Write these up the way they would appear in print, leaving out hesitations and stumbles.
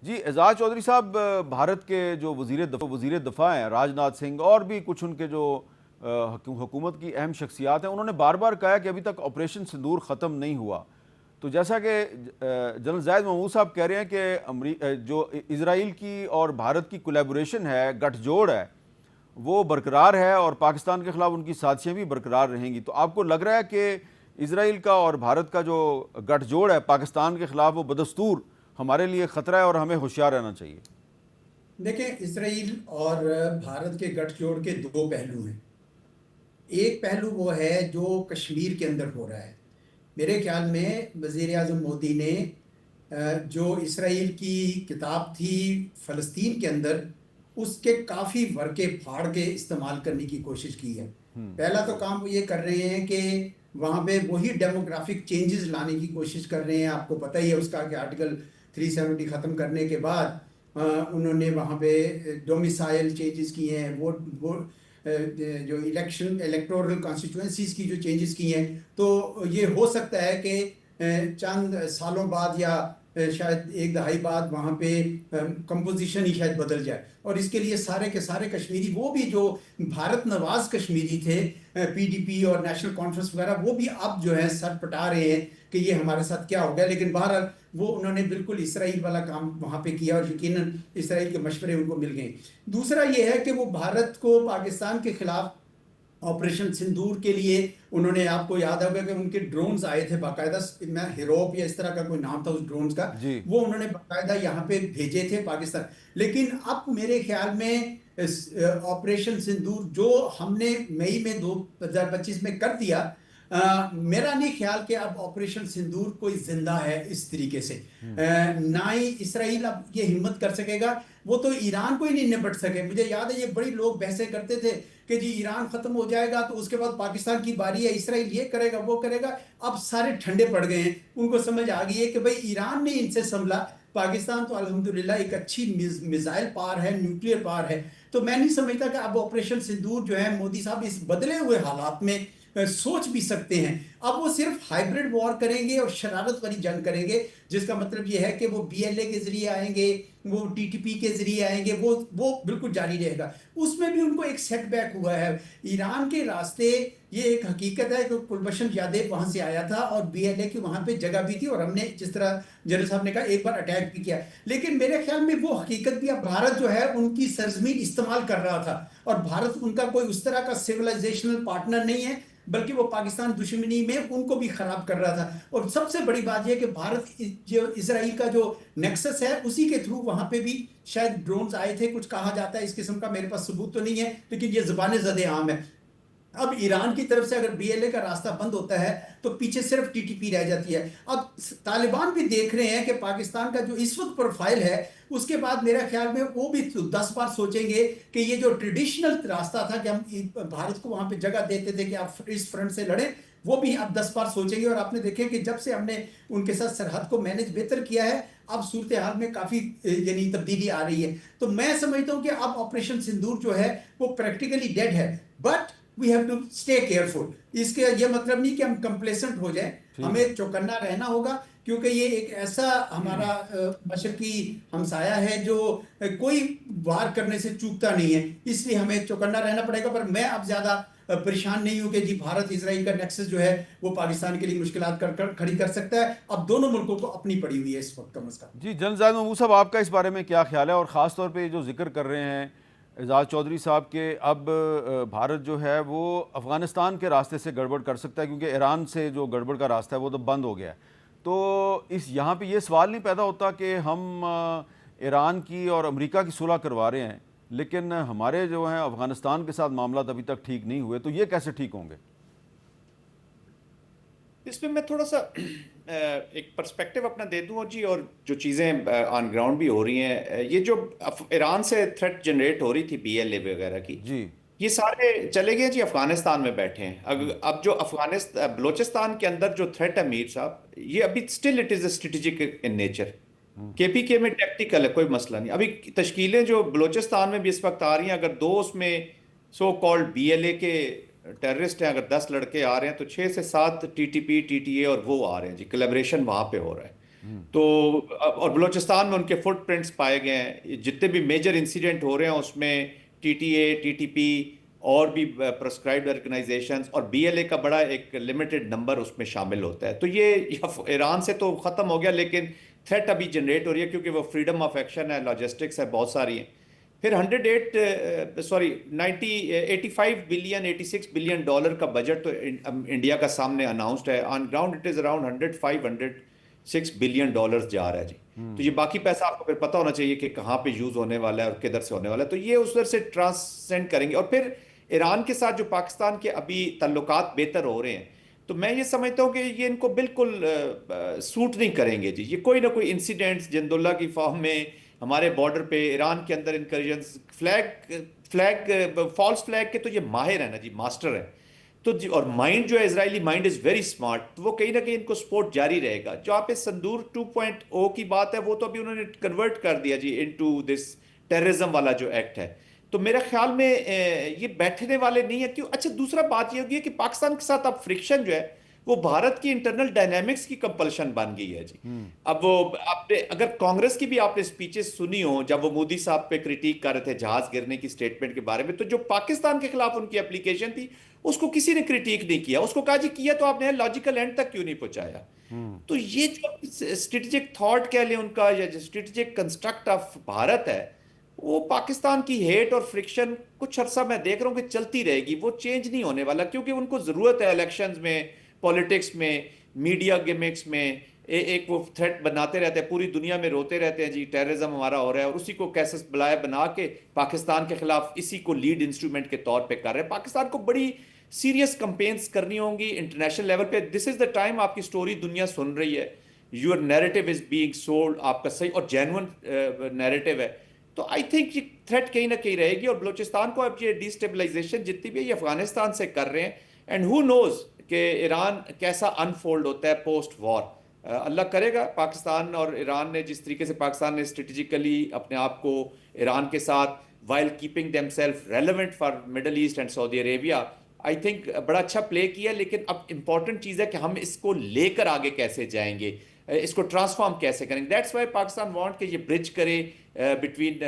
जी एजाज चौधरी साहब, भारत के जो वजीर दफा हैं राजनाथ सिंह और भी कुछ उनके जो हुकूमत की अहम शख्सियात हैं, उन्होंने बार बार कहा कि अभी तक ऑपरेशन सिंदूर ख़त्म नहीं हुआ। तो जैसा कि जनरल जायद महमूद साहब कह रहे हैं कि जो इसराइल की और भारत की कोलैबोरेशन है, गठजोड़ है, वो बरकरार है और पाकिस्तान के खिलाफ उनकी साजिशें भी बरकरार रहेंगी। तो आपको लग रहा है कि इसराइल का और भारत का जो गठजोड़ है पाकिस्तान के खिलाफ वो बदस्तूर हमारे लिए ख़तरा है और हमें होशियार रहना चाहिए? देखें, इसराइल और भारत के गठजोड़ के दो पहलू हैं। एक पहलू वो है जो कश्मीर के अंदर हो रहा है। मेरे ख्याल में वज़ीर आज़म मोदी ने जो इसराइल की किताब थी फ़लस्तीन के अंदर, उसके काफ़ी वर्के फाड़ के इस्तेमाल करने की कोशिश की है। पहला तो काम वो ये कर रहे हैं कि वहाँ पे वही डेमोग्राफिक चेंजेस लाने की कोशिश कर रहे हैं। आपको पता ही है उसका कि आर्टिकल 370 ख़त्म करने के बाद उन्होंने वहाँ पे डोमिसाइल चेंजेस किए हैं, वो जो इलेक्टोरल कॉन्स्टिट्यूएंसीज की जो चेंजेस की हैं। तो ये हो सकता है कि चंद सालों बाद या शायद एक दहाई बाद वहाँ पे कंपोजिशन ही शायद बदल जाए, और इसके लिए सारे के सारे कश्मीरी, वो भी जो भारत नवाज कश्मीरी थे, पीडीपी और नेशनल कॉन्फ्रेंस वगैरह, वो भी अब जो है सर पटा रहे हैं कि ये हमारे साथ क्या हो गया। लेकिन बहरहाल वो उन्होंने बिल्कुल इसराइल वाला काम वहाँ पे किया और यकीनन इसराइल के मशवरे उनको मिल गए। दूसरा ये है कि वो भारत को पाकिस्तान के खिलाफ ऑपरेशन सिंदूर के लिए, उन्होंने, आपको याद होगा कि उनके ड्रोन्स आए थे बाकायदा, मैं हिरोप या इस तरह का कोई नाम था उस ड्रोन्स का, जी। वो उन्होंने बाकायदा यहाँ पे भेजे थे पाकिस्तान। लेकिन अब मेरे ख्याल में ऑपरेशन सिंदूर जो हमने मई में 2025 में कर दिया, मेरा नहीं ख्याल कि अब ऑपरेशन सिंदूर कोई जिंदा है इस तरीके से। ना ही इसराइल अब ये हिम्मत कर सकेगा, वो तो ईरान को ही नहीं निपट सके। मुझे याद है ये बड़ी लोग बहसें करते थे कि जी ईरान खत्म हो जाएगा तो उसके बाद पाकिस्तान की बारी है, इसराइल ये करेगा वो करेगा। अब सारे ठंडे पड़ गए हैं, उनको समझ आ गई है कि भाई ईरान ने इनसे संभला, पाकिस्तान तो अल्हम्दुलिल्लाह एक अच्छी मिसाइल पार है, न्यूक्लियर पार है। तो मैं नहीं समझता कि अब ऑपरेशन सिंदूर जो है मोदी साहब इस बदले हुए हालात में सोच भी सकते हैं। अब वो सिर्फ हाइब्रिड वॉर करेंगे और शरारत वाली जंग करेंगे, जिसका मतलब ये है कि वो बीएलए के जरिए आएंगे, वो टीटीपी के जरिए आएंगे, वो बिल्कुल जारी रहेगा। उसमें भी उनको एक सेटबैक हुआ है ईरान के रास्ते। ये एक हकीकत है कि कुलभूषण यादव वहां से आया था और बीएलए की वहां पे जगह भी थी, और हमने जिस तरह जनरल साहब ने कहा एक बार अटैक भी किया। लेकिन मेरे ख्याल में वो हकीकत भी, अब भारत जो है उनकी सरजमीन इस्तेमाल कर रहा था, और भारत उनका कोई उस तरह का सिविलाइजेशनल पार्टनर नहीं है, बल्कि वो पाकिस्तान दुश्मनी में उनको भी खराब कर रहा था। और सबसे बड़ी बात यह कि भारत जो इसराइल का जो नेक्सस है उसी के थ्रू वहां पे भी शायद ड्रोन्स आए थे, कुछ कहा जाता है इस किस्म का, मेरे पास सबूत तो नहीं है, लेकिन ये ज़बान ज़दे आम है। अब ईरान की तरफ से अगर बीएलए का रास्ता बंद होता है तो पीछे सिर्फ टीटीपी रह जाती है। अब तालिबान भी देख रहे हैं कि पाकिस्तान का जो इस वक्त प्रोफाइल है, उसके बाद मेरा ख्याल में वो भी 10 बार सोचेंगे कि ये जो ट्रेडिशनल रास्ता था कि हम भारत को वहां पे जगह देते थे कि आप इस फ्रंट से लड़े, वो भी अब 10 बार सोचेंगे। और आपने देखे कि जब से हमने उनके साथ सरहद को मैनेज बेहतर किया है, अब सूरत हाल में काफी यानी तब्दीली आ रही है। तो मैं समझता हूं कि अब ऑपरेशन सिंदूर जो है वो प्रैक्टिकली डेड है, but we have to stay careful. इसके ये मतलब नहीं कि हम कंप्लेसेंट हो जाएं, ठीक है। हमें चौकन्ना रहना होगा, क्योंकि ये एक ऐसा हमारा मशरकी हमसाया है जो कोई वार करने से चूकता नहीं है, इसलिए हमें चौकन्ना रहना पड़ेगा। पर मैं अब ज्यादा परेशान नहीं हूं कि जी भारत इसराइल का नेक्सस जो है वो पाकिस्तान के लिए मुश्किलात खड़ी कर सकता है। अब दोनों मुल्कों को अपनी पड़ी हुई है इस वक्त कम अज कम। जी जनरल जायद महमूद साहब, आपका इस बारे में क्या ख्याल है? और ख़ास तौर पे जो जिक्र कर रहे हैं एजाज चौधरी साहब के, अब भारत जो है वो अफ़गानिस्तान के रास्ते से गड़बड़ कर सकता है, क्योंकि ईरान से जो गड़बड़ का रास्ता है वो तो बंद हो गया है। तो इस यहाँ पे ये सवाल नहीं पैदा होता कि हम ईरान की और अमेरिका की सुलह करवा रहे हैं, लेकिन हमारे जो हैं अफ़गानिस्तान के साथ मामला अभी तक ठीक नहीं हुए, तो ये कैसे ठीक होंगे? इसमें मैं थोड़ा सा एक पर्सपेक्टिव अपना दे दूं जी, और जो चीज़ें ऑन ग्राउंड भी हो रही हैं, ये जो ईरान से थ्रेट जनरेट हो रही थी बीएलए वगैरह की, जी। ये सारे चले गए जी अफगानिस्तान में बैठे हैं। अब जो अफगानिस्तान बलोचिस्तान के अंदर जो थ्रेट है मीर साहब, ये अभी still it is strategic in nature. KPK में टैक्टिकल है, कोई मसला नहीं। अभी तश्कीलें जो बलोचिस्तान में भी इस वक्त आ रही हैं, अगर दो उसमें सो कॉल्ड बीएलए के टेररिस्ट हैं, अगर 10 लड़के आ रहे हैं तो 6 से 7 टीटीपी टीटीए और वो आ रहे हैं जी, कोलैबोरेशन वहां पे हो रहा है। तो और बलूचिस्तान में उनके फुटप्रिंट्स पाए गए हैं। जितने भी मेजर इंसिडेंट हो रहे हैं उसमें टीटीए, टीटीपी और भी प्रेस्क्राइब्ड ऑर्गेनाइजेशंस और बीएलए का बड़ा एक लिमिटेड नंबर उसमें शामिल होता है। तो ये ईरान से तो ख़त्म हो गया, लेकिन थ्रेट अभी जनरेट हो रही है क्योंकि वो फ्रीडम ऑफ एक्शन है, लॉजिस्टिक्स है, बहुत सारी हैं। फिर 85 बिलियन, $86 बिलियन का बजट तो इंडिया का सामने अनाउंस्ड है। On ground it is around 106 billion जा रहा है जी। तो ये बाकी पैसा आपको फिर पता होना चाहिए कि कहाँ पे यूज होने वाला है और किधर से होने वाला है। तो ये उधर से ट्रांसेंड करेंगे। और फिर ईरान के साथ जो पाकिस्तान के अभी ताल्लुकात बेहतर हो रहे हैं, तो मैं ये समझता हूँ कि ये इनको बिल्कुल सूट नहीं करेंगे जी। ये कोई ना कोई इंसिडेंट्स जिंदुल्ला की फॉर्म में हमारे बॉर्डर पे ईरान के अंदर इंकर्जन्स, फॉल्स फ्लैग के तो ये माहिर है ना जी, मास्टर है। तो जी, और माइंड जो है Israeli mind is very smart, तो वो कहीं ना कहीं इनको सपोर्ट जारी रहेगा। जो आप इस संदूर 2.0 की बात है, वो तो अभी उन्होंने कन्वर्ट कर दिया जी इनटू दिस टेररिज्म वाला जो एक्ट है। तो मेरे ख्याल में ये बैठने वाले नहीं है। क्यों? अच्छा, दूसरा बात ये होगी कि पाकिस्तान के साथ अब फ्रिक्शन जो है वो भारत की इंटरनल डायनेमिक्स की कंपल्शन बन गई है जी। अब वो आपने अगर कांग्रेस की भी आपने स्पीचेस सुनी हो, जब वो मोदी साहब पे क्रिटिक कर रहे थे जहाज गिरने की स्टेटमेंट के बारे में, तो जो पाकिस्तान के खिलाफ उनकी एप्लीकेशन थी उसको किसी ने क्रिटिक नहीं किया। उसको कहा जी किया तो आपने लॉजिकल एंड तक क्यों नहीं पहुंचाया। तो ये जो स्ट्रेटेजिक थॉट कह लें उनका, या जो स्ट्रेटेजिक कंस्ट्रक्ट ऑफ भारत है, वो पाकिस्तान की हेट और फ्रिक्शन कुछ अरसा मैं देख रहा हूं कि चलती रहेगी। वो चेंज नहीं होने वाला, क्योंकि उनको जरूरत है इलेक्शंस में, पॉलिटिक्स में, मीडिया गिमिक्स में एक वो थ्रेट बनाते रहते हैं, पूरी दुनिया में रोते रहते हैं जी टेररिज्म हमारा हो रहा है, और उसी को कैसे बुलाए बना के पाकिस्तान के खिलाफ इसी को लीड इंस्ट्रूमेंट के तौर पे कर रहे हैं। पाकिस्तान को बड़ी सीरियस कंपेन्स करनी होंगी इंटरनेशनल लेवल पे। दिस इज द टाइम, आपकी स्टोरी दुनिया सुन रही है, your narrative is being sold, आपका सही और जेन्युइन नैरेटिव है। तो आई थिंक ये थ्रेट कहीं ना कहीं रहेगी। और बलूचिस्तान को अब ये डिस्टेबलाइजेशन जितनी भी है ये अफगानिस्तान से कर रहे हैं, एंड हु नोज कि ईरान कैसा अनफोल्ड होता है पोस्ट वॉर। अल्लाह करेगा। पाकिस्तान और ईरान ने जिस तरीके से पाकिस्तान ने स्ट्रेटेजिकली अपने आप को ईरान के साथ while keeping themselves relevant for Middle East and Saudi Arabia, I think बड़ा अच्छा प्ले किया। लेकिन अब इंपॉर्टेंट चीज़ है कि हम इसको लेकर आगे कैसे जाएंगे, इसको ट्रांसफॉर्म कैसे करेंगे। दैट्स वाई पाकिस्तान वांट कि ये ब्रिज करे बिटवीन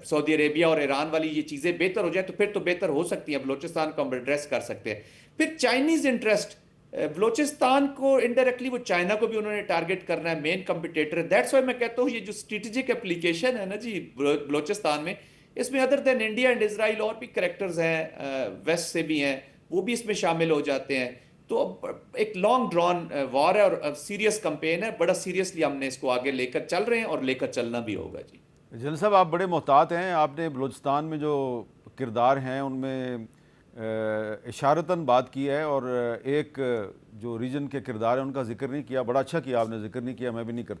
सऊदी अरेबिया और ईरान वाली ये चीज़ें बेहतर हो जाए, तो फिर तो बेहतर हो सकती हैं। बलोचिस्तान को हम एड्रेस कर सकते हैं। फिर चाइनीज़ इंटरेस्ट, बलोचिस्तान को इनडायरेक्टली वो चाइना को भी उन्होंने टारगेट करना है, मेन कंपिटेटर है। दैट्स वाई मैं कहता हूँ ये जो स्ट्रेटेजिक एप्लीकेशन है ना जी बलोचिस्तान में, इसमें other than India and Israel और भी करेक्टर्स हैं, वेस्ट से भी हैं, वो भी इसमें शामिल हो जाते हैं। तो अब एक लॉन्ग ड्रॉन वॉर है और सीरियस कंपेन है। बड़ा सीरियसली हमने इसको आगे लेकर चल रहे हैं और लेकर चलना भी होगा जी। जनरल साहब, आप बड़े मोहतात हैं। आपने बलूचिस्तान में जो किरदार हैं उनमें इशारतन बात की है, और एक जो रीजन के किरदार हैं उनका जिक्र नहीं किया। बड़ा अच्छा किया आपने, जिक्र नहीं किया, मैं भी नहीं करता।